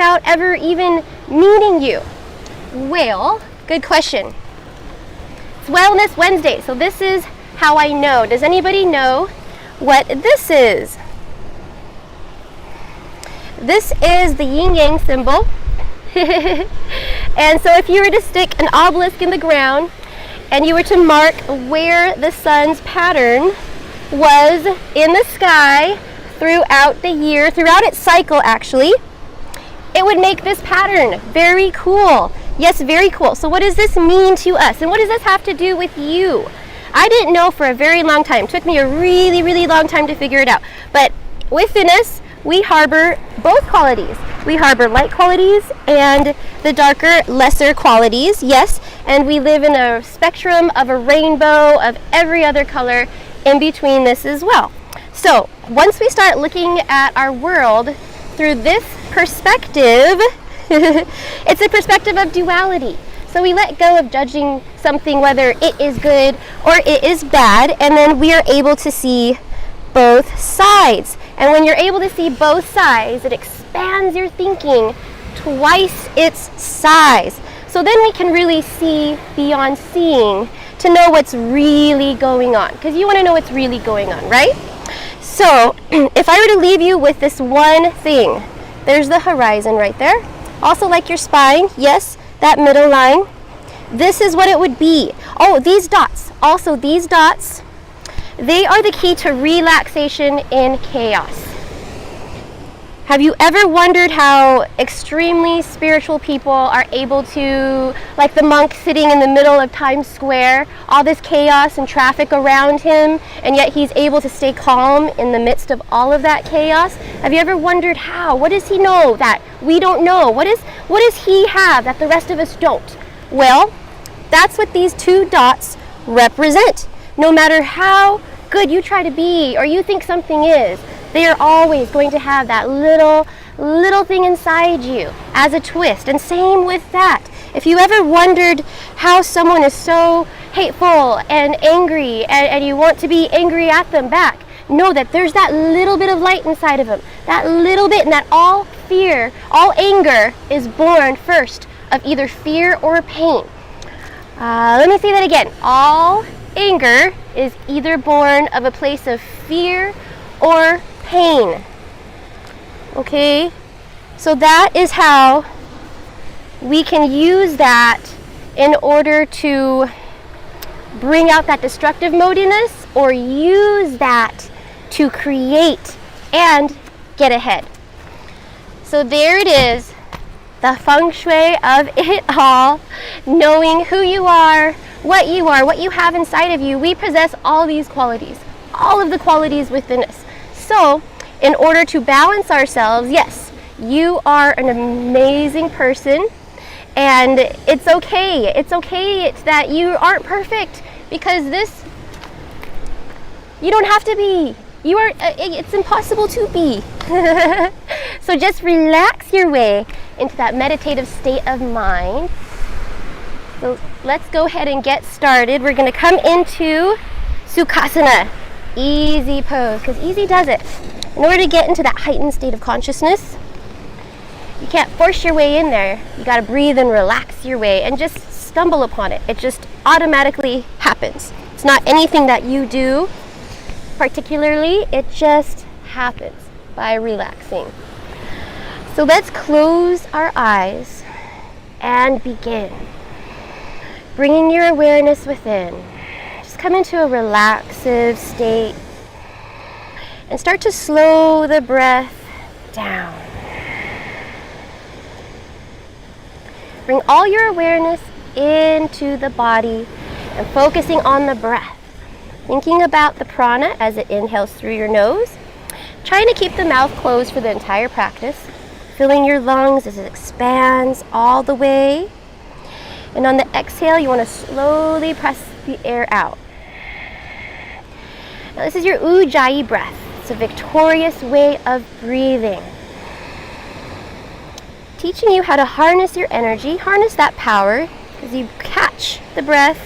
without ever even meeting you? Well, good question. It's Wellness Wednesday, so this is how I know. Does anybody know what this is? This is the yin-yang symbol. And so if you were to stick an obelisk in the ground and you were to mark where the sun's pattern was in the sky throughout the year, throughout its cycle actually, it would make this pattern. Very cool. Yes, very cool. So what does this mean to us? And what does this have to do with you? I didn't know for a very long time. It took me a really, really long time to figure it out. But within us, we harbor both qualities. We harbor light qualities and the darker, lesser qualities, yes. And we live in a spectrum of a rainbow of every other color in between this as well. So once we start looking at our world through this perspective, it's a perspective of duality. So we let go of judging something whether it is good or it is bad, and then we are able to see both sides. And when you're able to see both sides, it expands your thinking twice its size. So then we can really see beyond seeing to know what's really going on, because you want to know what's really going on, right? So if I were to leave you with this one thing, there's the horizon right there. Also like your spine, yes, that middle line. This is what it would be. Oh, these dots, also these dots, they are the key to relaxation in chaos. Have you ever wondered how extremely spiritual people are able to, like the monk sitting in the middle of Times Square, all this chaos and traffic around him, and yet he's able to stay calm in the midst of all of that chaos? Have you ever wondered how? What does he know that we don't know? What does he have that the rest of us don't? Well, that's what these two dots represent. No matter how good you try to be or you think something is, they are always going to have that little thing inside you as a twist. And same with that. If you ever wondered how someone is so hateful and angry and you want to be angry at them back, know that there's that little bit of light inside of them. That little bit, and that all fear, all anger is born first of either fear or pain. Let me say that again. All anger is either born of a place of fear or pain. Okay? So that is how we can use that in order to bring out that destructive mode in us, or use that to create and get ahead. So there it is, the feng shui of it all, knowing who you are, what you have inside of you. We possess all these qualities, all of the qualities within us. So in order to balance ourselves, yes, you are an amazing person, and it's okay. It's okay that you aren't perfect, because you don't have to be. You are. It's impossible to be. So just relax your way into that meditative state of mind. So let's go ahead and get started. We're going to come into Sukhasana. Easy pose, because easy does it. In order to get into that heightened state of consciousness, you can't force your way in there. You got to breathe and relax your way and just stumble upon it. It just automatically happens. It's not anything that you do particularly, it just happens by relaxing. So let's close our eyes and begin. Bringing your awareness within. Come into a relaxive state and start to slow the breath down. Bring all your awareness into the body and focusing on the breath. Thinking about the prana as it inhales through your nose. Trying to keep the mouth closed for the entire practice. Filling your lungs as it expands all the way. And on the exhale, you want to slowly press the air out. Now this is your Ujjayi breath. It's a victorious way of breathing. Teaching you how to harness your energy, harness that power, as you catch the breath,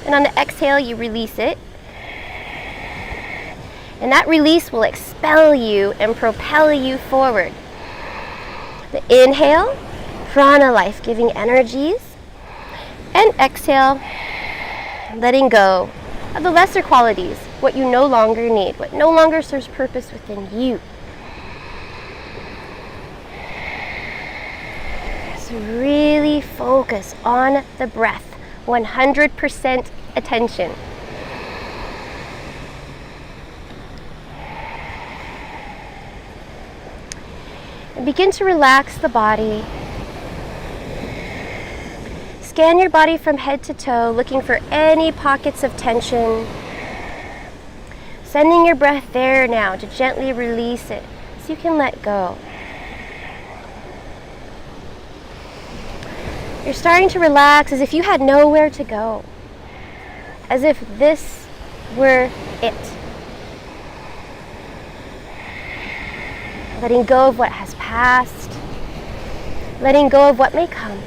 and on the exhale you release it. And that release will expel you and propel you forward. The inhale, prana, life-giving energies. And exhale, letting go of the lesser qualities, what you no longer need, what no longer serves purpose within you. So really focus on the breath, 100% attention. And begin to relax the body. Scan your body from head to toe, looking for any pockets of tension. Sending your breath there now to gently release it so you can let go. You're starting to relax as if you had nowhere to go, as if this were it. Letting go of what has passed, letting go of what may come,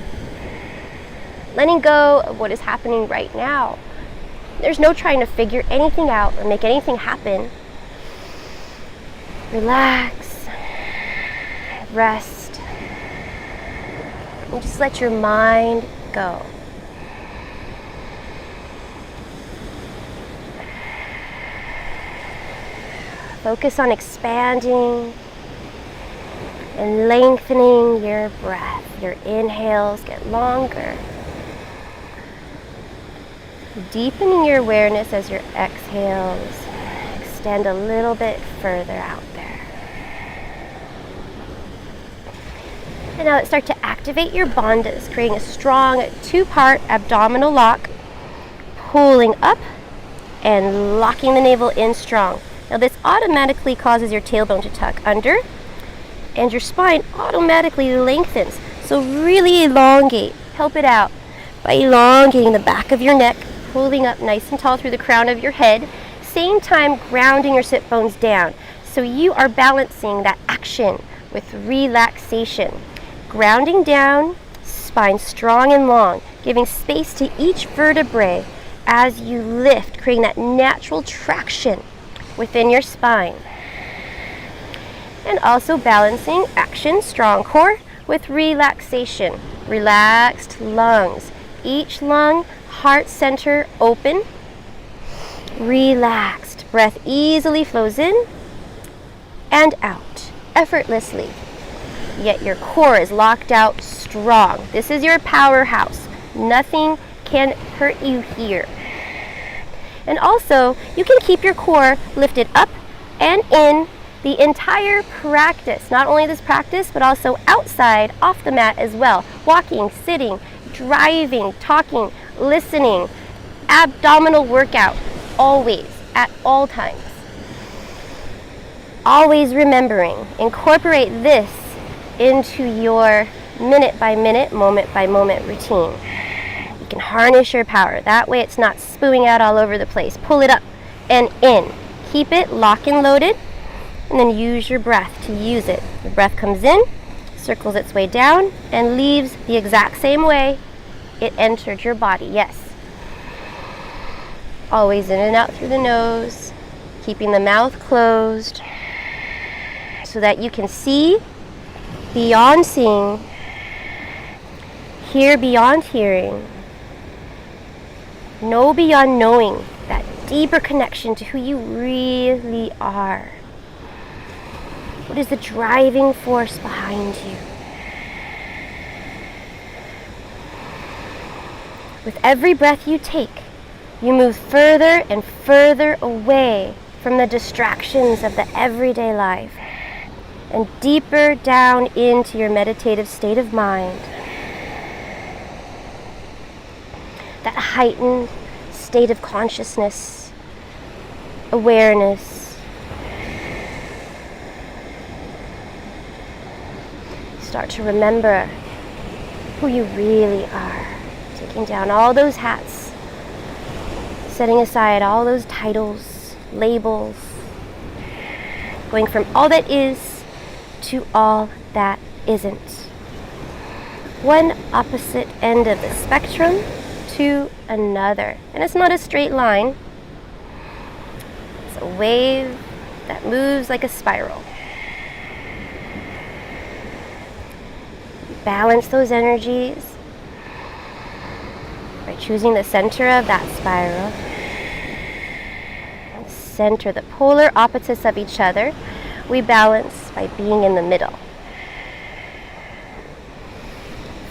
letting go of what is happening right now. There's no trying to figure anything out or make anything happen. Relax, rest, and just let your mind go. Focus on expanding and lengthening your breath. Your inhales get longer. Deepening your awareness as your exhales extend a little bit further out there. And now let's start to activate your bandhas, creating a strong two-part abdominal lock, pulling up and locking the navel in strong. Now this automatically causes your tailbone to tuck under, and your spine automatically lengthens. So really elongate, help it out by elongating the back of your neck, pulling up nice and tall through the crown of your head, same time grounding your sit bones down. So you are balancing that action with relaxation. Grounding down, spine strong and long, giving space to each vertebrae as you lift, creating that natural traction within your spine. And also balancing action, strong core, with relaxation. Relaxed lungs. Each lung, heart center open. Relaxed. Breath easily flows in and out, effortlessly. Yet your core is locked out strong. This is your powerhouse. Nothing can hurt you here. And also, you can keep your core lifted up and in the entire practice. Not only this practice, but also outside, off the mat as well. Walking, sitting, driving, talking, listening, abdominal workout, always, at all times. Always remembering, incorporate this into your minute by minute, moment by moment routine. You can harness your power. That way it's not spewing out all over the place. Pull it up and in. Keep it lock and loaded, and then use your breath to use it. The breath comes in, circles its way down, and leaves the exact same way it entered your body. Yes. Always in and out through the nose, keeping the mouth closed so that you can see beyond seeing, hear beyond hearing, know beyond knowing, that deeper connection to who you really are. What is the driving force behind you? With every breath you take, you move further and further away from the distractions of the everyday life and deeper down into your meditative state of mind. That heightened state of consciousness, awareness. Start to remember who you really are, taking down all those hats, setting aside all those titles, labels, going from all that is to all that isn't. One opposite end of the spectrum to another. And it's not a straight line. It's a wave that moves like a spiral. balance those energies by choosing the center of that spiral. And center, the polar opposites of each other, we balance by being in the middle.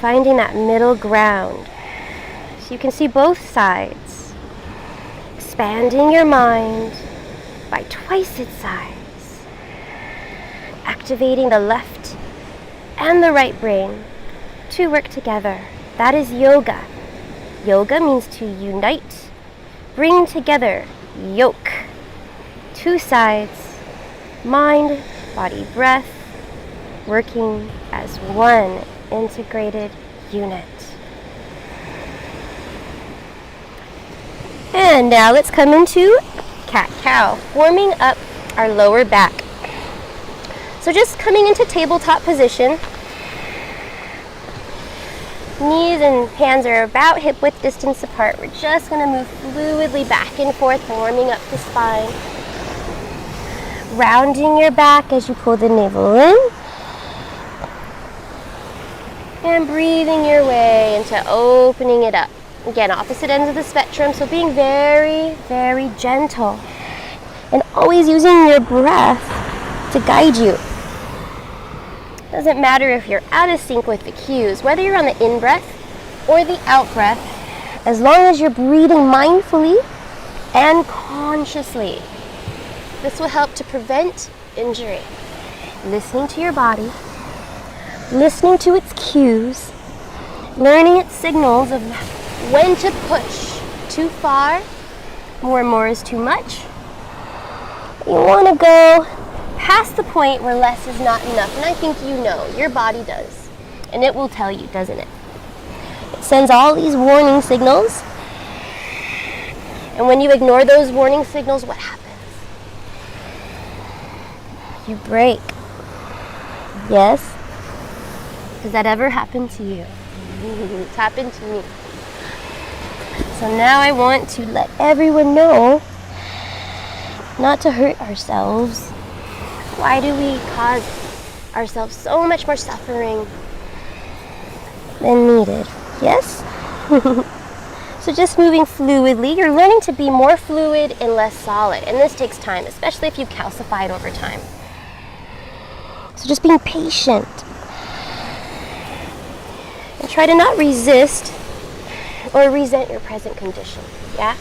Finding that middle ground so you can see both sides. Expanding your mind by twice its size. Activating the left and the right brain to work together. That is yoga. Yoga means to unite, bring together, yoke. Two sides, mind, body, breath, working as one integrated unit. And now let's come into cat-cow, warming up our lower back. So just coming into tabletop position. Knees and hands are about hip-width distance apart. We're just going to move fluidly back and forth, warming up the spine. Rounding your back as you pull the navel in. And breathing your way into opening it up. Again, opposite ends of the spectrum, so being very, very gentle. And always using your breath to guide you. Doesn't matter if you're out of sync with the cues, whether you're on the in-breath or the out-breath, as long as you're breathing mindfully and consciously. This will help to prevent injury. Listening to your body, listening to its cues, learning its signals of when to push too far, more and more is too much. You want to go past the point where less is not enough, and I think you know, your body does, and it will tell you, doesn't it? It sends all these warning signals, and when you ignore those warning signals, what happens? You break. Yes? Has that ever happened to you? It's happened to me. So now I want to let everyone know not to hurt ourselves. Why do we cause ourselves so much more suffering than needed? Yes? So just moving fluidly, you're learning to be more fluid and less solid. And this takes time, especially if you've calcified over time. So just being patient. And try to not resist or resent your present condition. Yeah?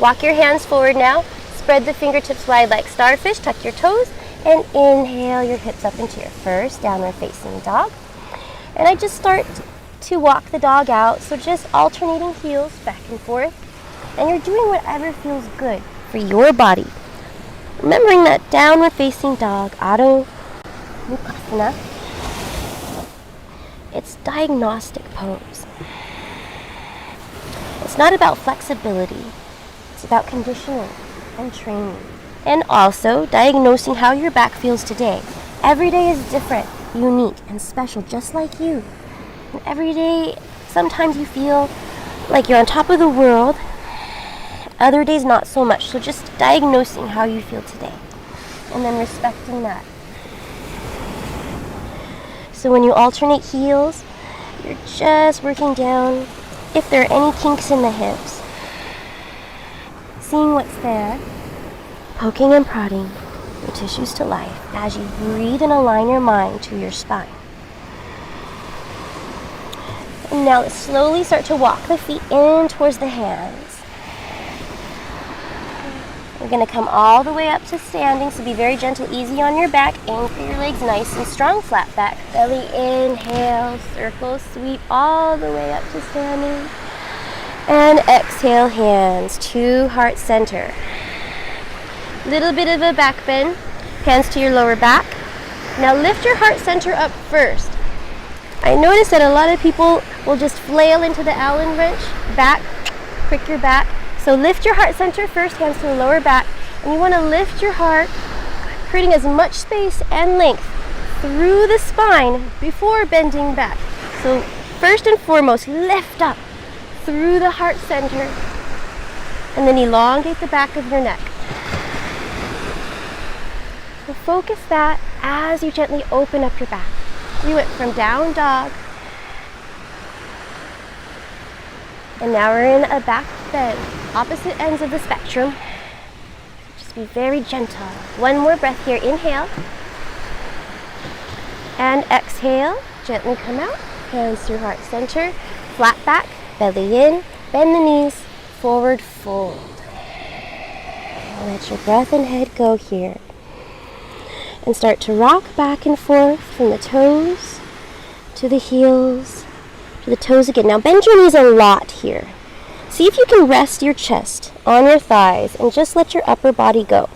Walk your hands forward now. Spread the fingertips wide like starfish. Tuck your toes. And inhale your hips up into your first downward facing dog. And I just start to walk the dog out. So just alternating heels back and forth. And you're doing whatever feels good for your body. Remembering that downward facing dog, Adho Mukha, it's diagnostic pose. It's not about flexibility. It's about conditioning and training. And also diagnosing how your back feels today. Every day is different, unique, and special, just like you. And every day, sometimes you feel like you're on top of the world. Other days, not so much. So just diagnosing how you feel today. And then respecting that. So when you alternate heels, you're just working down if there are any kinks in the hips. Seeing what's there. Poking and prodding your tissues to life as you breathe and align your mind to your spine. And now let's slowly start to walk the feet in towards the hands. We're going to come all the way up to standing, so be very gentle, easy on your back. Anchor your legs nice and strong, flat back. Belly inhale, circle, sweep all the way up to standing. And exhale, hands to heart center. Little bit of a back bend, hands to your lower back. Now lift your heart center up first. I notice that a lot of people will just flail into the Allen wrench, back, prick your back. So lift your heart center first, hands to the lower back. And you want to lift your heart, creating as much space and length through the spine before bending back. So first and foremost, lift up through the heart center and then elongate the back of your neck. So focus that as you gently open up your back. We went from down dog And now we're in a back bend, opposite ends of the spectrum. Just be very gentle. One more breath here. Inhale. And exhale. Gently come out. Hands through heart center. Flat back, belly in. Bend the knees. Forward fold. Let your breath and head go here. And start to rock back and forth from the toes to the heels to the toes again. Now bend your knees a lot here. See if you can rest your chest on your thighs and just let your upper body go.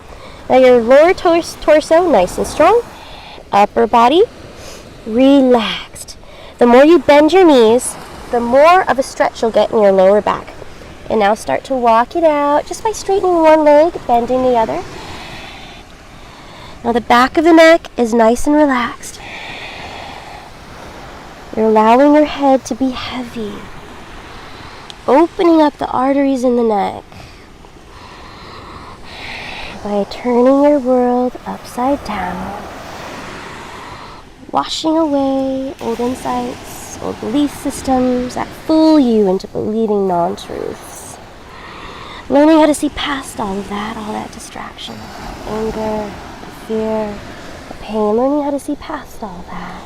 Now your lower torso nice and strong. Upper body relaxed. The more you bend your knees, the more of a stretch you'll get in your lower back. And now start to walk it out just by straightening one leg, bending the other. Now the back of the neck is nice and relaxed. You're allowing your head to be heavy, opening up the arteries in the neck by turning your world upside down, washing away old insights, old belief systems that fool you into believing non-truths. Learning how to see past all of that, all that distraction, anger, fear, the pain, learning how to see past all that.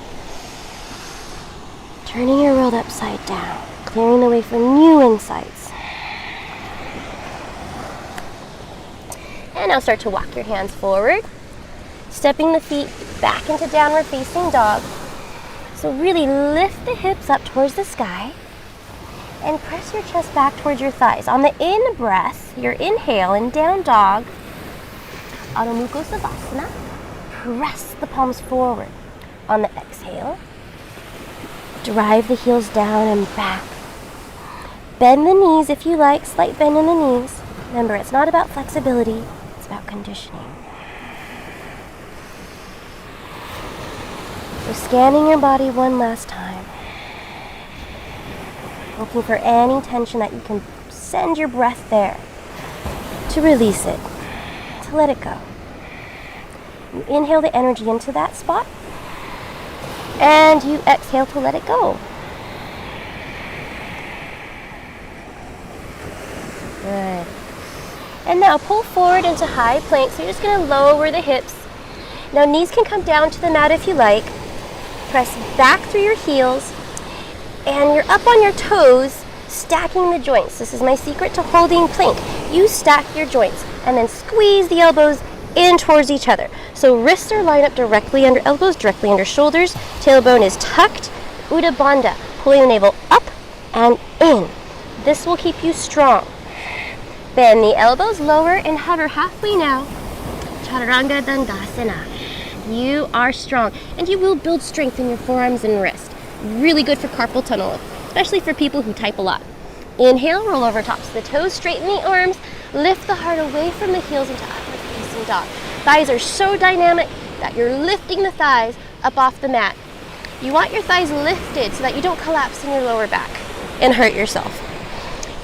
Turning your world upside down, clearing the way for new insights. And now start to walk your hands forward, stepping the feet back into downward facing dog. So really lift the hips up towards the sky and press your chest back towards your thighs. On the in breath, your inhale in down dog, Adho Mukha Savasana, press the palms forward. On the exhale, drive the heels down and back. Bend the knees if you like, slight bend in the knees. Remember, it's not about flexibility, it's about conditioning. So scanning your body one last time. Looking for any tension that you can send your breath there to release it, to let it go. You inhale the energy into that spot, and you exhale to let it go. Good. And now pull forward into high plank. So you're just going to lower the hips. Now knees can come down to the mat if you like. Press back through your heels. And you're up on your toes, stacking the joints. This is my secret to holding plank. You stack your joints and then squeeze the elbows in towards each other. So wrists are lined up directly under elbows, directly under shoulders. Tailbone is tucked. Uddha Bandha, pulling the navel up and in. This will keep you strong. Bend the elbows lower and hover halfway now. Chaturanga Dandasana. You are strong, and you will build strength in your forearms and wrists. Really good for carpal tunnel, especially for people who type a lot. Inhale, roll over tops of the toes, straighten the arms, lift the heart away from the heels into upward facing dog. Thighs are so dynamic that you're lifting the thighs up off the mat. You want your thighs lifted so that you don't collapse in your lower back and hurt yourself.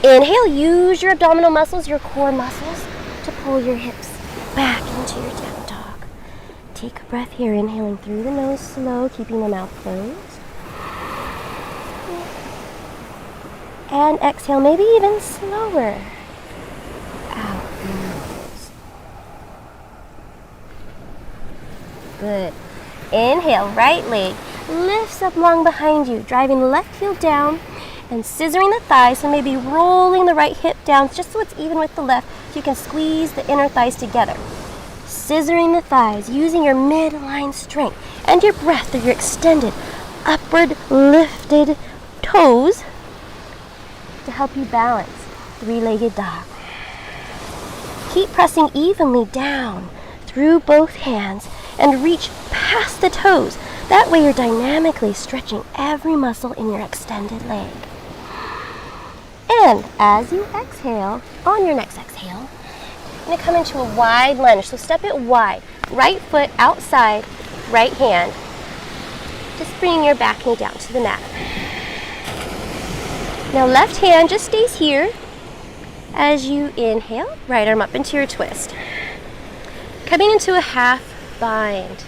Inhale, use your abdominal muscles, your core muscles, to pull your hips back into your down dog. Take a breath here, inhaling through the nose slow, keeping the mouth closed. And exhale, maybe even slower. Out the nose. Good. Inhale, right leg lifts up long behind you, driving the left heel down and scissoring the thighs, so maybe rolling the right hip down just so it's even with the left, so you can squeeze the inner thighs together. Scissoring the thighs, using your midline strength and your breath through your extended, upward lifted toes to help you balance three-legged dog. Keep pressing evenly down through both hands and reach past the toes. That way you're dynamically stretching every muscle in your extended leg. And as you exhale, on your next exhale, you're going to come into a wide lunge. So step it wide. Right foot outside, right hand. Just bring your back knee down to the mat. Now left hand just stays here as you inhale, right arm up into your twist. Coming into a half bind.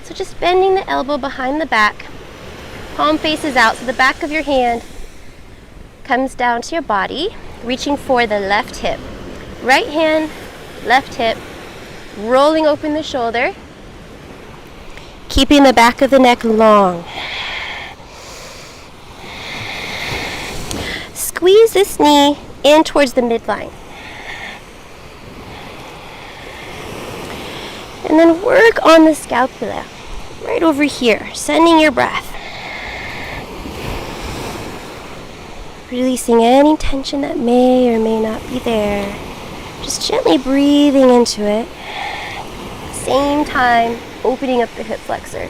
So just bending the elbow behind the back, palm faces out, so the back of your hand comes down to your body, reaching for the left hip. Right hand, left hip, rolling open the shoulder, keeping the back of the neck long. Squeeze this knee in towards the midline. And then work on the scapula, right over here, sending your breath. Releasing any tension that may or may not be there. Just gently breathing into it. Same time, opening up the hip flexor.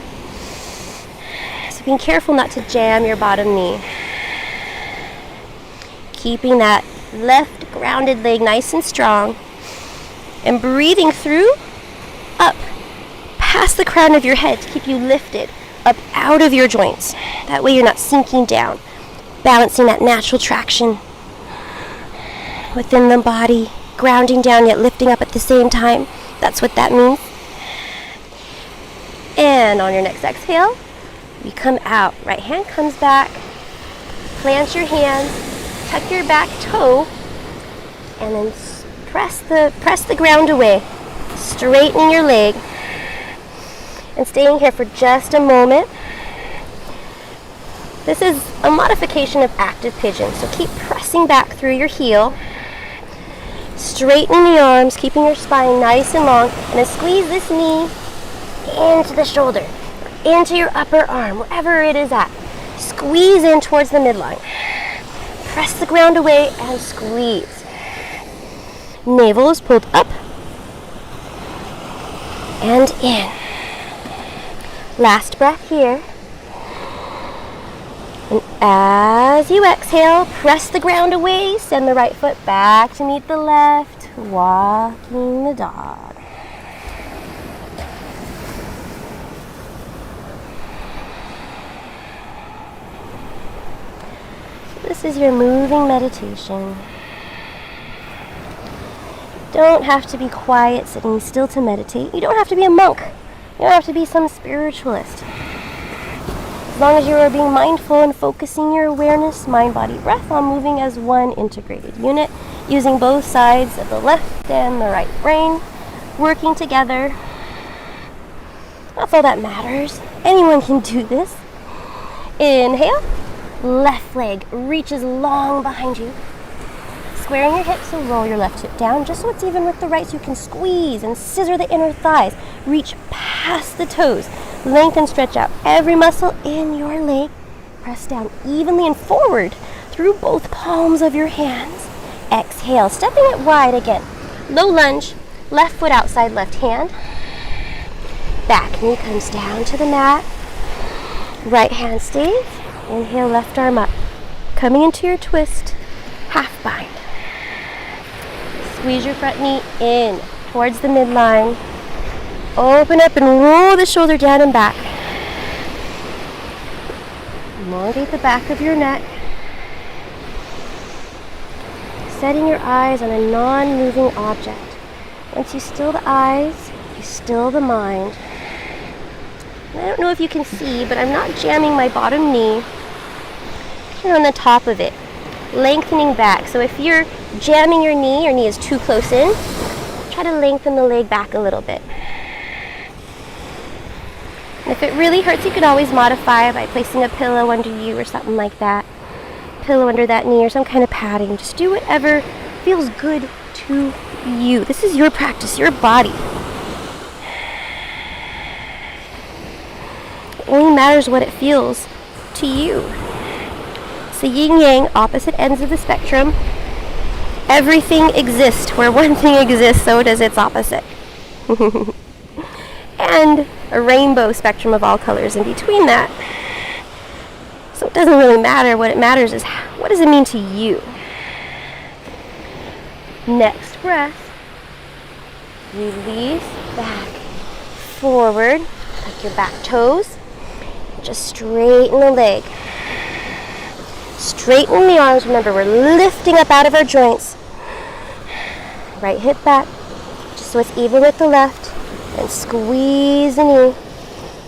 So being careful not to jam your bottom knee. Keeping that left grounded leg nice and strong. And breathing through, up, past the crown of your head to keep you lifted, up out of your joints. That way you're not sinking down. Balancing that natural traction within the body, grounding down yet lifting up at the same time. That's what that means. And on your next exhale, you come out. Right hand comes back, plant your hands, tuck your back toe, and then press the ground away, straightening your leg, and staying here for just a moment. This is a modification of active pigeon, so keep pressing back through your heel, straightening the arms, keeping your spine nice and long, and then squeeze this knee into the shoulder, into your upper arm, wherever it is at. Squeeze in towards the midline. Press the ground away and squeeze. Navel is pulled up and in. Last breath here. And as you exhale, press the ground away, send the right foot back to meet the left, walking the dog. So this is your moving meditation. You don't have to be quiet, sitting still to meditate. You don't have to be a monk. You don't have to be some spiritualist. As long as you are being mindful and focusing your awareness, mind, body, breath on moving as one integrated unit, using both sides of the left and the right brain, working together. That's all that matters. Anyone can do this. Inhale, left leg reaches long behind you. Squaring your hips, so roll your left hip down just so it's even with the right, so you can squeeze and scissor the inner thighs. Reach past the toes. Lengthen, stretch out every muscle in your leg. Press down evenly and forward through both palms of your hands. Exhale, stepping it wide again. Low lunge, left foot outside left hand. Back knee comes down to the mat. Right hand stays. Inhale, left arm up. Coming into your twist, half bind. Squeeze your front knee in towards the midline. Open up and roll the shoulder down and back. Elongate the back of your neck. Setting your eyes on a non-moving object. Once you still the eyes, you still the mind. And I don't know if you can see, but I'm not jamming my bottom knee. You're on the top of it, lengthening back. So if you're jamming your knee is too close in, try to lengthen the leg back a little bit. If it really hurts, you can always modify by placing a pillow under you or something like that. Pillow under that knee or some kind of padding. Just do whatever feels good to you. This is your practice, your body. It only matters what it feels to you. So yin-yang, opposite ends of the spectrum. Everything exists. Where one thing exists, so does its opposite. And a rainbow spectrum of all colors in between that. So it doesn't really matter. What it matters is what does it mean to you? Next breath. Release back, forward. Tuck your back toes. Just straighten the leg. Straighten the arms. Remember, we're lifting up out of our joints. Right hip back, just so it's even with the left. And squeeze the knee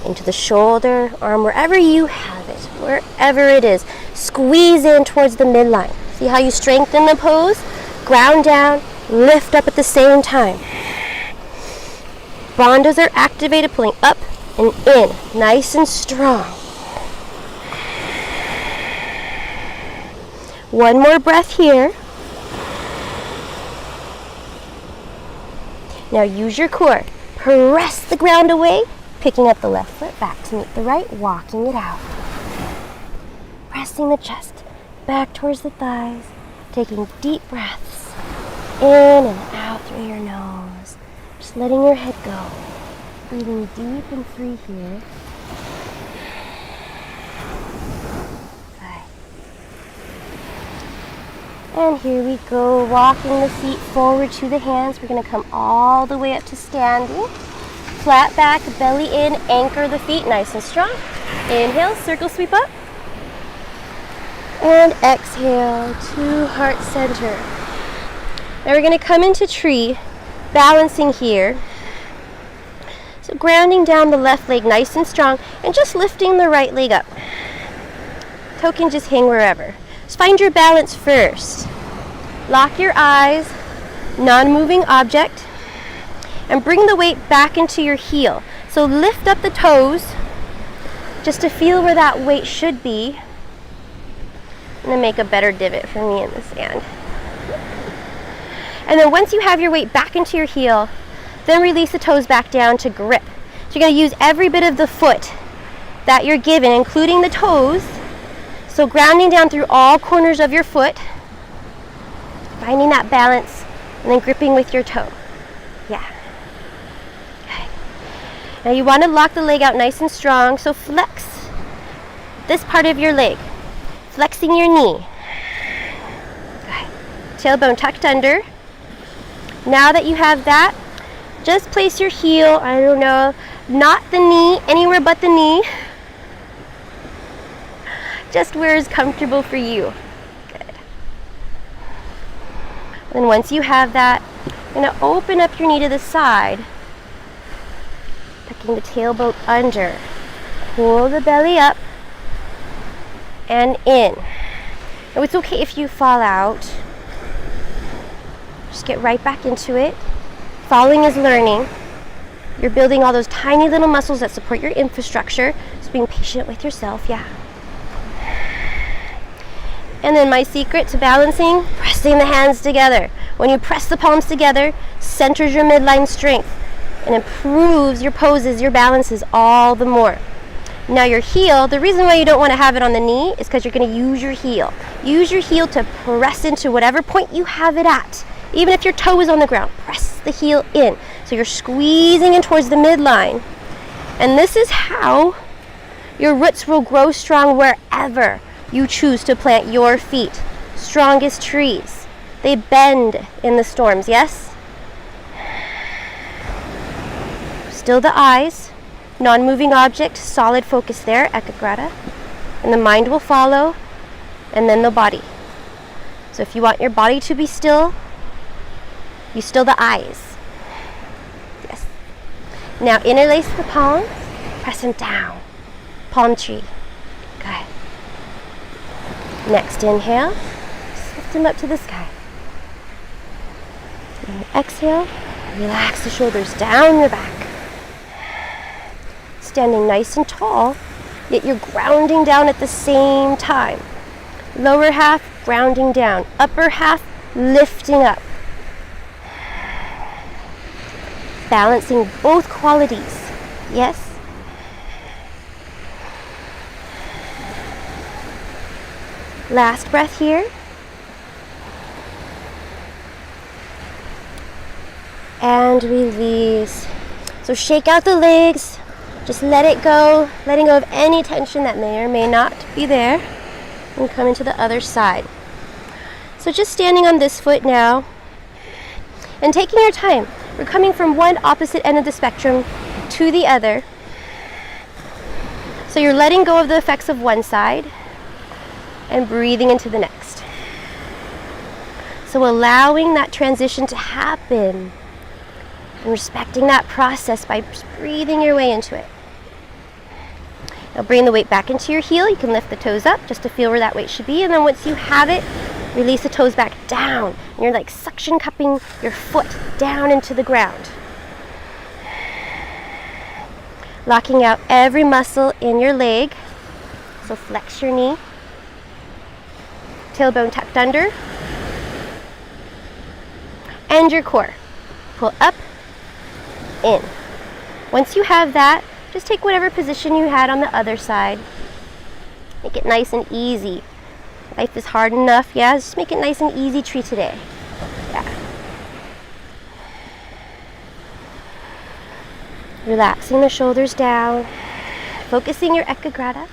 into the shoulder, arm, wherever you have it, wherever it is. Squeeze in towards the midline. See how you strengthen the pose? Ground down, lift up at the same time. Bandhas are activated, pulling up and in, nice and strong. One more breath here. Now use your core. Press the ground away, picking up the left foot back to meet the right, walking it out. Pressing the chest back towards the thighs, taking deep breaths in and out through your nose. Just letting your head go. Breathing deep and free here. And here we go, walking the feet forward to the hands. We're going to come all the way up to standing. Flat back, belly in, anchor the feet nice and strong. Inhale, circle sweep up. And exhale to heart center. Now we're going to come into tree, balancing here. So grounding down the left leg nice and strong and just lifting the right leg up. Toe can just hang wherever. Just find your balance first. Lock your eyes, non-moving object, and bring the weight back into your heel. So lift up the toes just to feel where that weight should be. I'm going to make a better divot for me in the sand. And then once you have your weight back into your heel, then release the toes back down to grip. So you're going to use every bit of the foot that you're given, including the toes. So grounding down through all corners of your foot, finding that balance, and then gripping with your toe. Yeah. Okay. Now you want to lock the leg out nice and strong, so flex this part of your leg, flexing your knee. Okay. Tailbone tucked under. Now that you have that, just place your heel, I don't know, not the knee, anywhere but the knee. Just where is comfortable for you. Good. And once you have that, you're going to open up your knee to the side, tucking the tailbone under. Pull the belly up and in. Now it's okay if you fall out. Just get right back into it. Falling is learning. You're building all those tiny little muscles that support your infrastructure. Just being patient with yourself, yeah. And then my secret to balancing, pressing the hands together. When you press the palms together, centers your midline strength and improves your poses, your balances all the more. Now your heel, the reason why you don't want to have it on the knee is because you're going to use your heel. Use your heel to press into whatever point you have it at. Even if your toe is on the ground, press the heel in. So you're squeezing in towards the midline. And this is how your roots will grow strong wherever you choose to plant your feet. Strongest trees. They bend in the storms, yes? Still the eyes. Non-moving object, solid focus there, ekagrata. And the mind will follow, and then the body. So if you want your body to be still, you still the eyes. Yes. Now interlace the palms, press them down. Palm tree. Good. Next inhale, just lift them up to the sky. And exhale, relax the shoulders down your back. Standing nice and tall, yet you're grounding down at the same time. Lower half, grounding down. Upper half, lifting up. Balancing both qualities. Yes? Last breath here. And release. So shake out the legs. Just let it go. Letting go of any tension that may or may not be there. And come into the other side. So just standing on this foot now. And taking your time. We're coming from one opposite end of the spectrum to the other. So you're letting go of the effects of one side and breathing into the next. So allowing that transition to happen and respecting that process by just breathing your way into it. Now bring the weight back into your heel. You can lift the toes up just to feel where that weight should be. And then once you have it, Release the toes back down. And you're like suction cupping your foot down into the ground. Locking out every muscle in your leg. So flex your knee. Tailbone tucked under. And your core. Pull up, in. Once you have that, just take whatever position you had on the other side. Make it nice and easy. Life is hard enough, yeah? Just make it nice and easy tree today. Yeah. Relaxing the shoulders down. Focusing your ekagrata.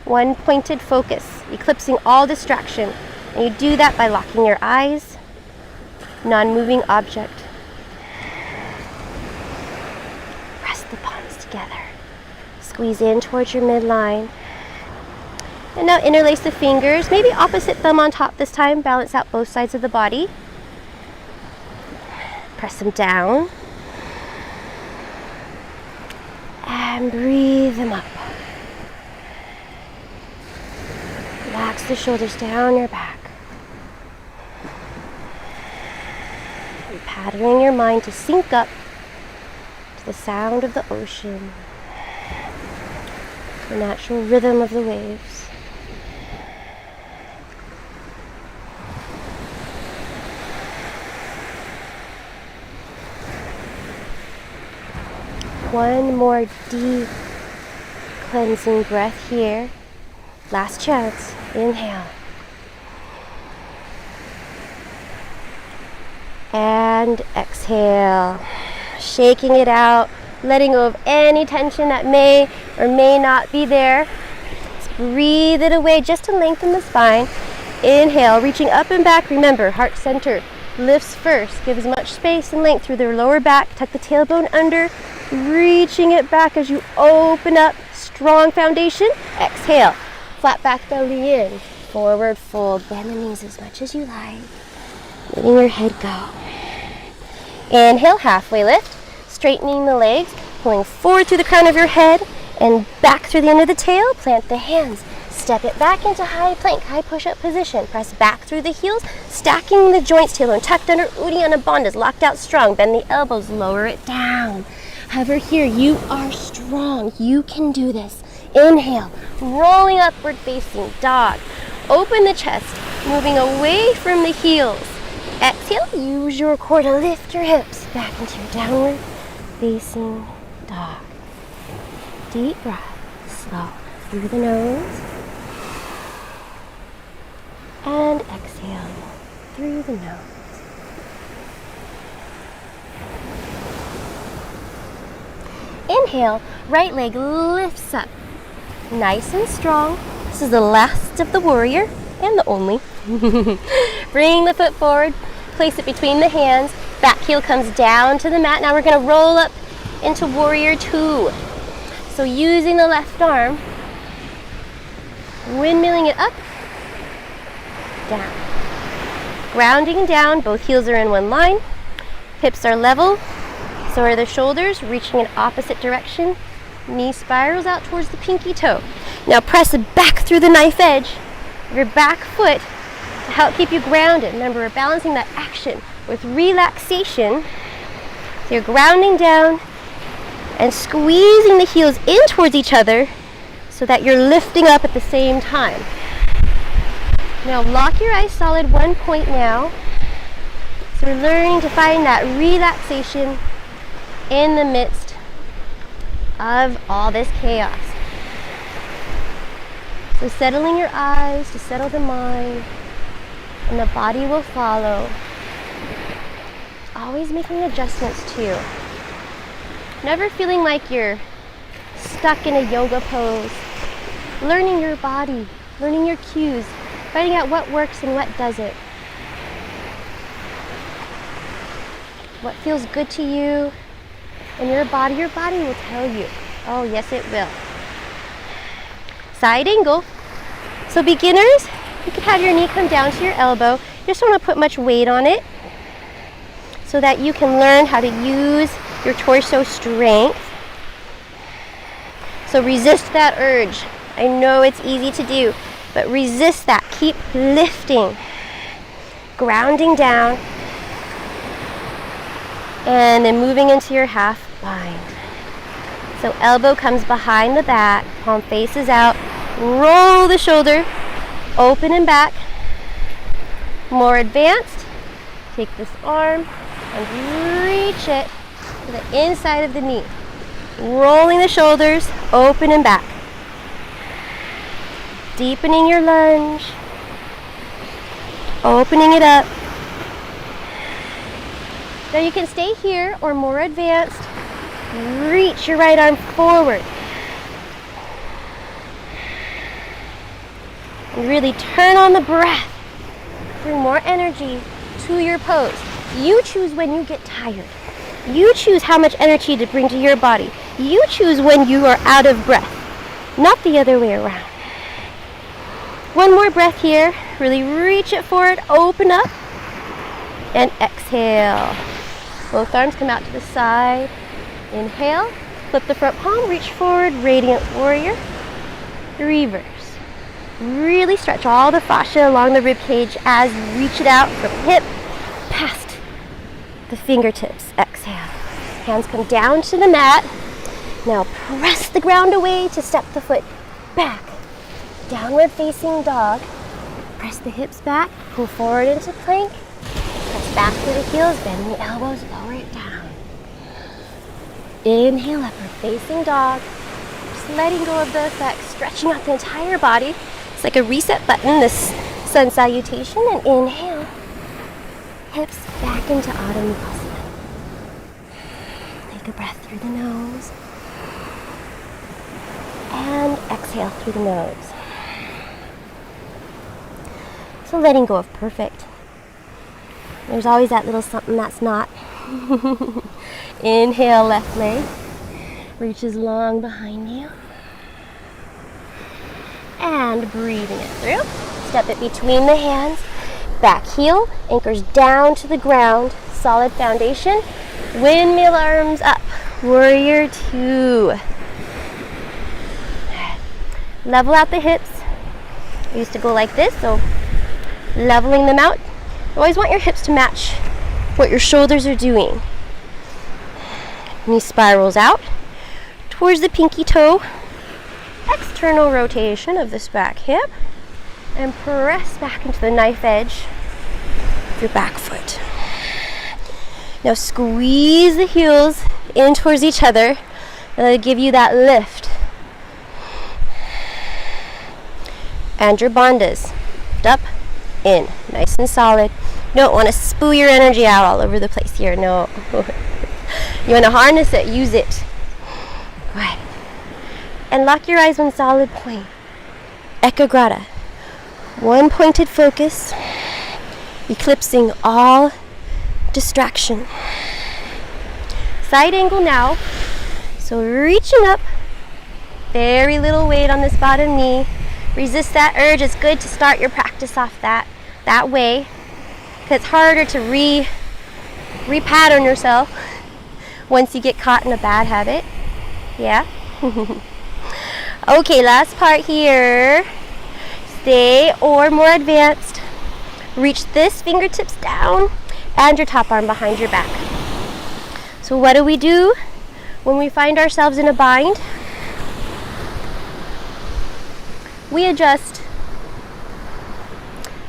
One pointed focus, eclipsing all distraction. And you do that by locking your eyes. Non-moving object. Press the palms together. Squeeze in towards your midline. And now interlace the fingers, maybe opposite thumb on top this time. Balance out both sides of the body. Press them down. And breathe them up. Relax the shoulders down your back. And patterning your mind to sync up to the sound of the ocean, the natural rhythm of the waves. One more deep cleansing breath here. Last chance. Inhale. And exhale. Shaking it out, letting go of any tension that may or may not be there. Just breathe it away just to lengthen the spine. Inhale, reaching up and back. Remember, heart center lifts first. Give as much space and length through the lower back. Tuck the tailbone under. Reaching it back as you open up. Strong foundation. Exhale. Flat back belly in. Forward fold. Bend the knees as much as you like. Letting your head go. Inhale, halfway lift. Straightening the legs. Pulling forward through the crown of your head. And back through the end of the tail. Plant the hands. Step it back into high plank, high push-up position. Press back through the heels. Stacking the joints. Tailbone tucked under. Uddiyana Bandhas. Locked out strong. Bend the elbows. Lower it down. Hover here. You are strong. You can do this. Inhale, rolling upward facing dog. Open the chest, moving away from the heels. Exhale, use your core to lift your hips back into your downward facing dog. Deep breath, slow through the nose. And exhale through the nose. Inhale, right leg lifts up. Nice and strong. This is the last of the warrior and the only. Bring the foot forward, place it between the hands. Back heel comes down to the mat. Now we're going to roll up into warrior two. So using the left arm, windmilling it up, down. Grounding down, both heels are in one line. Hips are level, so are the shoulders, reaching in opposite direction. Knee spirals out towards the pinky toe. Now press back through the knife edge of your back foot to help keep you grounded. Remember, we're balancing that action with relaxation. So you're grounding down and squeezing the heels in towards each other so that you're lifting up at the same time. Now lock your eyes solid, one point now. So we're learning to find that relaxation in the midst of all this chaos. So settling your eyes to settle the mind, and the body will follow. Always making adjustments too. Never feeling like you're stuck in a yoga pose. Learning your body, learning your cues, finding out what works and what doesn't. What feels good to you and your body will tell you. Oh, yes, it will. Side angle. So beginners, you can have your knee come down to your elbow. You just don't want to put much weight on it so that you can learn how to use your torso strength. So resist that urge. I know it's easy to do, but resist that. Keep lifting. grounding down, and then moving into your half bind. So elbow comes behind the back, palm faces out, roll the shoulder, open and back. More advanced, take this arm and reach it to the inside of the knee. Rolling the shoulders, open and back. Deepening your lunge, opening it up. Now you can stay here or more advanced. Reach your right arm forward. And really turn on the breath. Bring more energy to your pose. You choose when you get tired. You choose how much energy to bring to your body. You choose when you are out of breath, not the other way around. One more breath here. Really reach it forward, open up, and exhale. Both arms come out to the side. Inhale, flip the front palm, reach forward, radiant warrior. Reverse. Really stretch all the fascia along the rib cage as you reach it out from hip past the fingertips. Exhale. Hands come down to the mat. Now press the ground away to step the foot back. Downward facing dog. Press the hips back, pull forward into plank. Press back through the heels, bend the elbows, lower it down. Inhale, upward facing dog. Just letting go of the effect, stretching out the entire body. It's like a reset button, this sun salutation. And inhale, hips back into Adho Mukha. Take a breath through the nose. And exhale through the nose. So letting go of perfect. There's always that little something that's not. Inhale, left leg. Reaches long behind you. And breathing it through. Step it between the hands. Back heel, anchors down to the ground. Solid foundation. Windmill arms up. Warrior two. Level out the hips. I used to go like this, so leveling them out. You always want your hips to match what your shoulders are doing. Knee spirals out towards the pinky toe. External rotation of this back hip. And press back into the knife edge of your back foot. Now squeeze the heels in towards each other. That'll give you that lift. And your bandhas. Lift up, in, nice and solid. You don't want to spoo your energy out all over the place here, no. You want to harness it, use it. Good. And lock your eyes on solid point. Ekagrata. One pointed focus, eclipsing all distraction. Side angle now. So reaching up, very little weight on this bottom knee. Resist that urge. It's good to start your practice off that way, because it's harder to re-pattern yourself once you get caught in a bad habit. Yeah? Okay, last part here. Stay or more advanced. Reach this fingertips down and your top arm behind your back. So what do we do when we find ourselves in a bind? We adjust,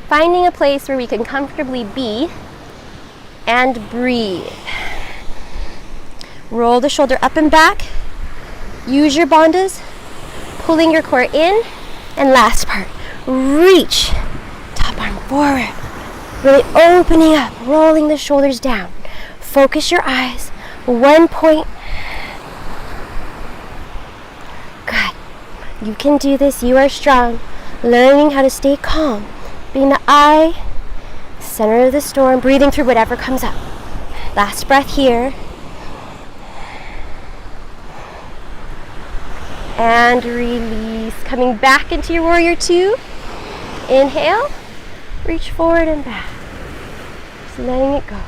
finding a place where we can comfortably be and breathe. Roll the shoulder up and back. Use your bandhas, pulling your core in. And last part, reach, top arm forward. Really opening up, rolling the shoulders down. Focus your eyes, one point. Good. You can do this, you are strong. Learning how to stay calm, being the eye, center of the storm, breathing through whatever comes up. Last breath here. And release. Coming back into your warrior two. Inhale, reach forward and back. Just letting it go.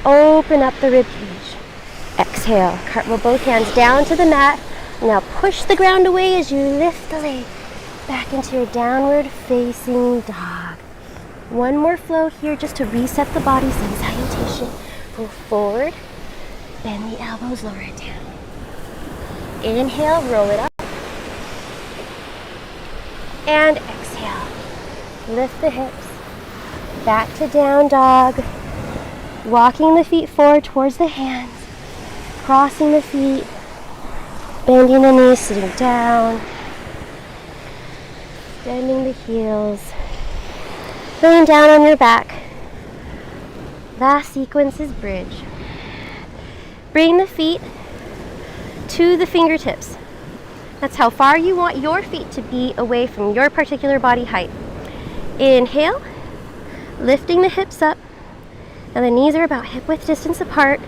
Open up the rib cage. Exhale, cartwheel both hands down to the mat. Now push the ground away as you lift the leg back into your downward facing dog. One more flow here just to reset the body. Same salutation. Go forward. Bend the elbows, lower it down. Inhale, roll it up. And exhale. Lift the hips. Back to down dog. Walking the feet forward towards the hands. Crossing the feet. Bending the knees, sitting down. Bending the heels. Laying down on your back. Last sequence is bridge. Bring the feet to the fingertips. That's how far you want your feet to be away from your particular body height. Inhale, lifting the hips up. Now the knees are about hip width distance apart,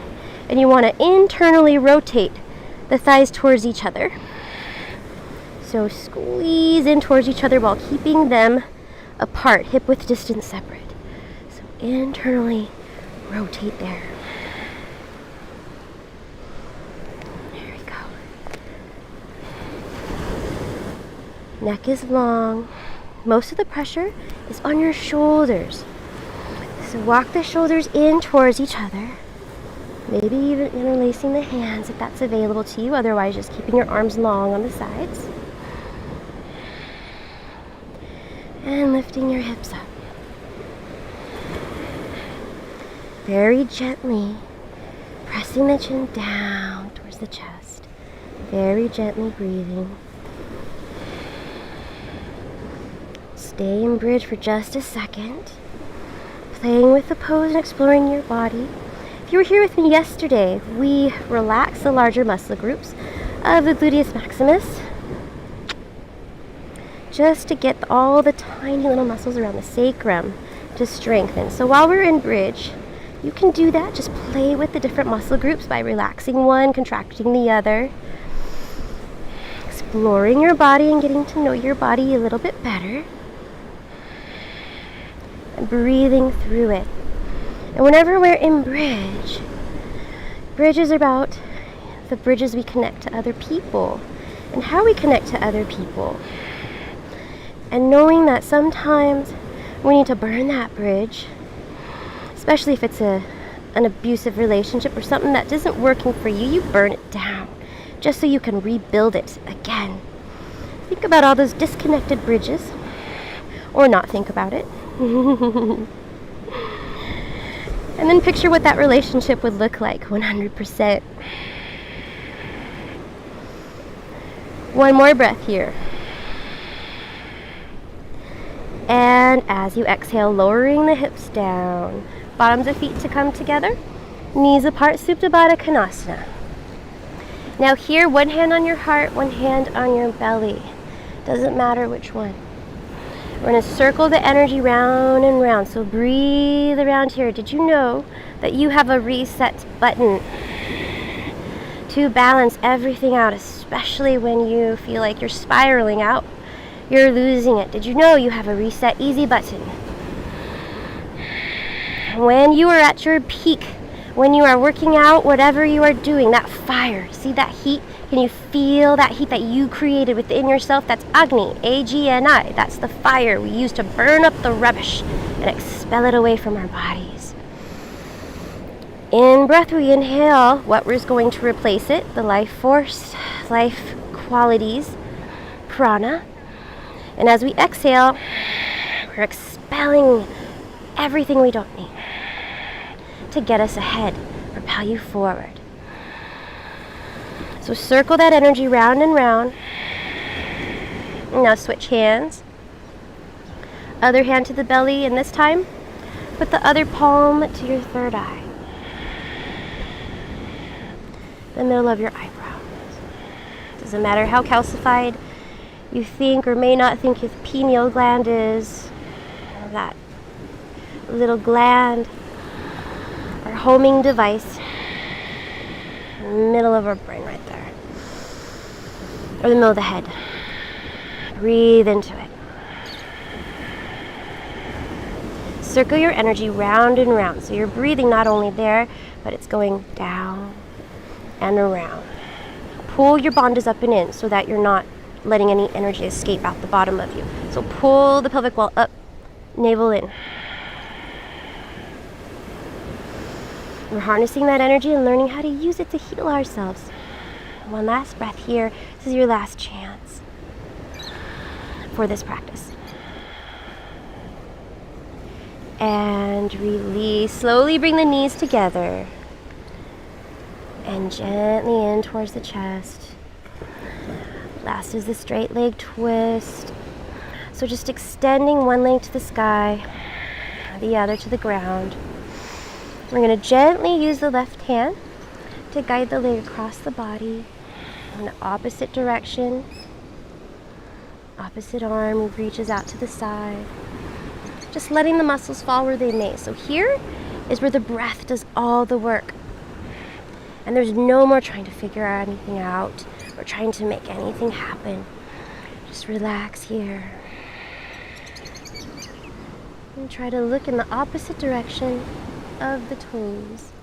and you want to internally rotate the thighs towards each other. So squeeze in towards each other while keeping them apart, hip width distance separate. So internally rotate there. There we go. Neck is long. Most of the pressure is on your shoulders. So walk the shoulders in towards each other. Maybe even interlacing the hands if that's available to you. Otherwise, just keeping your arms long on the sides. And lifting your hips up. Very gently, pressing the chin down towards the chest. Very gently breathing. Stay in bridge for just a second. Playing with the pose and exploring your body. If you were here with me yesterday, we relaxed the larger muscle groups of the gluteus maximus just to get all the tiny little muscles around the sacrum to strengthen. So while we're in bridge, you can do that. Just play with the different muscle groups by relaxing one, contracting the other. Exploring your body and getting to know your body a little bit better. And breathing through it. And whenever we're in bridge, bridge is about the bridges we connect to other people and how we connect to other people. And knowing that sometimes we need to burn that bridge, especially if it's an abusive relationship or something that isn't working for you, you burn it down just so you can rebuild it again. Think about all those disconnected bridges, or not think about it. And then picture what that relationship would look like 100%. One more breath here. And as you exhale, lowering the hips down, bottoms of feet to come together, knees apart, Supta Baddha Konasana. Now here, one hand on your heart, one hand on your belly. Doesn't matter which one. We're going to circle the energy round and round. So breathe around here. Did you know that you have a reset button to balance everything out, especially when you feel like you're spiraling out? You're losing it. Did you know you have a reset easy button? When you are at your peak, when you are working out, whatever you are doing, that fire, see that heat? Can you feel that heat that you created within yourself? That's Agni, A-G-N-I. That's the fire we use to burn up the rubbish and expel it away from our bodies. In breath, we inhale what is going to replace it, the life force, life qualities, prana. And as we exhale, we're expelling everything we don't need to get us ahead, propel you forward. So circle that energy round and round. Now switch hands. Other hand to the belly, and this time, put the other palm to your third eye. The middle of your eyebrow. Doesn't matter how calcified you think or may not think your pineal gland is, that little gland, our homing device, in the middle of our brain right there, or the middle of the head. Breathe into it. Circle your energy round and round. So you're breathing not only there, but it's going down and around. Pull your bandhas up and in so that you're not letting any energy escape out the bottom of you. So pull the pelvic wall up, navel in. We're harnessing that energy and learning how to use it to heal ourselves. One last breath here. This is your last chance for this practice. And release. Slowly bring the knees together. And gently in towards the chest. Last is the straight leg twist. So just extending one leg to the sky, the other to the ground. We're going to gently use the left hand to guide the leg across the body in the opposite direction. Opposite arm reaches out to the side. Just letting the muscles fall where they may. So here is where the breath does all the work. And there's no more trying to figure anything out or trying to make anything happen. Just relax here. And try to look in the opposite direction of the toes.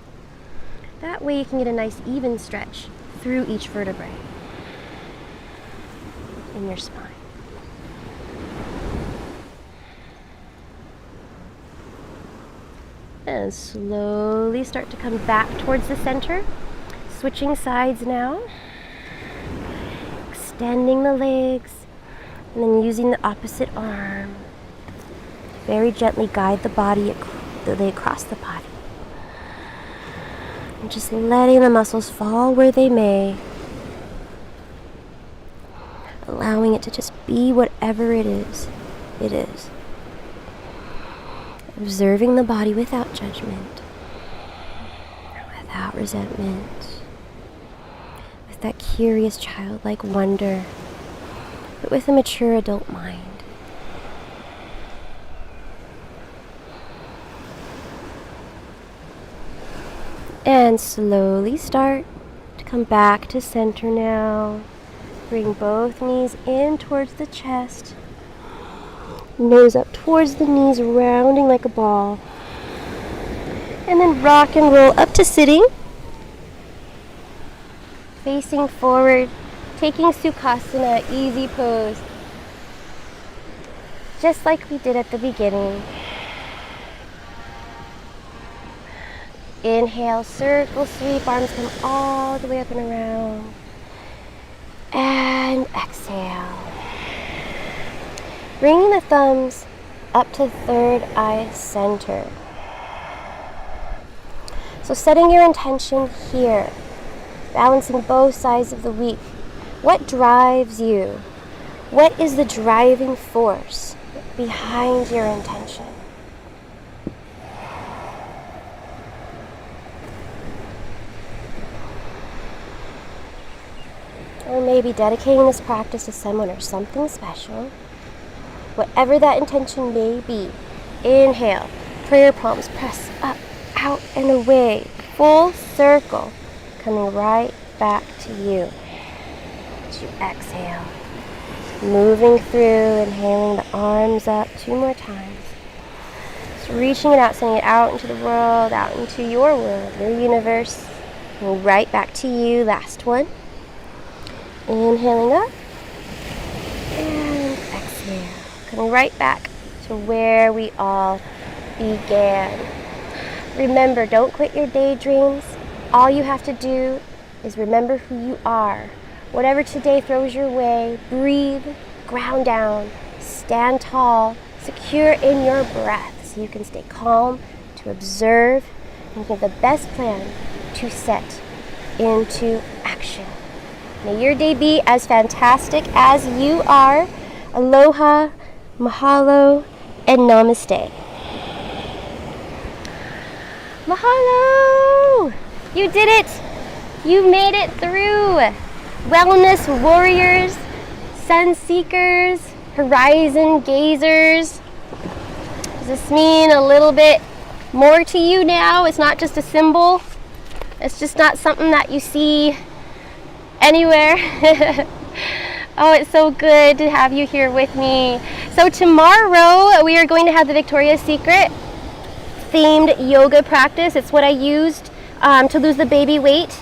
That way you can get a nice even stretch through each vertebrae in your spine. And slowly start to come back towards the center. Switching sides now. Extending the legs and then using the opposite arm. Very gently guide the leg across the body. And just letting the muscles fall where they may. Allowing it to just be whatever it is. It is. Observing the body without judgment. Without resentment. With that curious childlike wonder. But with a mature adult mind. And slowly start to come back to center now. Bring both knees in towards the chest. Nose up towards the knees, rounding like a ball. And then rock and roll up to sitting. Facing forward, taking Sukhasana, easy pose. Just like we did at the beginning. Inhale, circle sweep, arms come all the way up and around. And exhale. Bringing the thumbs up to third eye center. So setting your intention here. Balancing both sides of the week. What drives you? What is the driving force behind your intention? Or maybe dedicating this practice to someone or something special. Whatever that intention may be. Inhale, prayer palms press up, out and away. Full circle, coming right back to you. As you exhale, moving through, inhaling the arms up 2 more times. Just reaching it out, sending it out into the world, out into your world, your universe. And right back to you, last one. Inhaling up and exhale, coming right back to where we all began. Remember, don't quit your daydreams. All you have to do is remember who you are. Whatever today throws your way, breathe, ground down, stand tall, secure in your breath so you can stay calm, to observe, and get the best plan to set into action. May your day be as fantastic as you are. Aloha, mahalo, and namaste. Mahalo! You did it! You made it through! Wellness warriors, sun seekers, horizon gazers. Does this mean a little bit more to you now? It's not just a symbol. It's just not something that you see anywhere. Oh, it's so good to have you here with me. So tomorrow we are going to have the Victoria's Secret themed yoga practice. It's what I used to lose the baby weight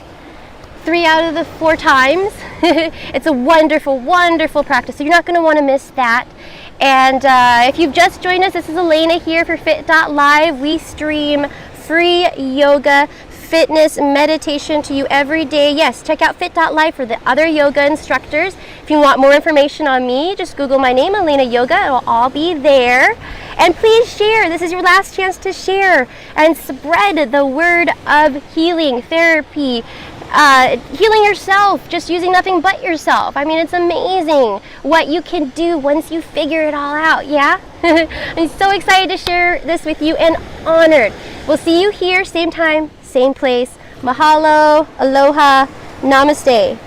3 out of the 4 times. It's a wonderful, wonderful practice. So you're not going to want to miss that. And if you've just joined us, this is Elaina here for Fit.live. We stream free yoga, fitness, meditation to you every day. Yes, check out fit.life for the other yoga instructors. If you want more information on me, just Google my name, Elaina Yoga. It will all be there. And please share. This is your last chance to share and spread the word of healing, therapy, healing yourself, just using nothing but yourself. I mean, it's amazing what you can do once you figure it all out, yeah? I'm so excited to share this with you and honored. We'll see you here, same time, same place. Mahalo, aloha, namaste.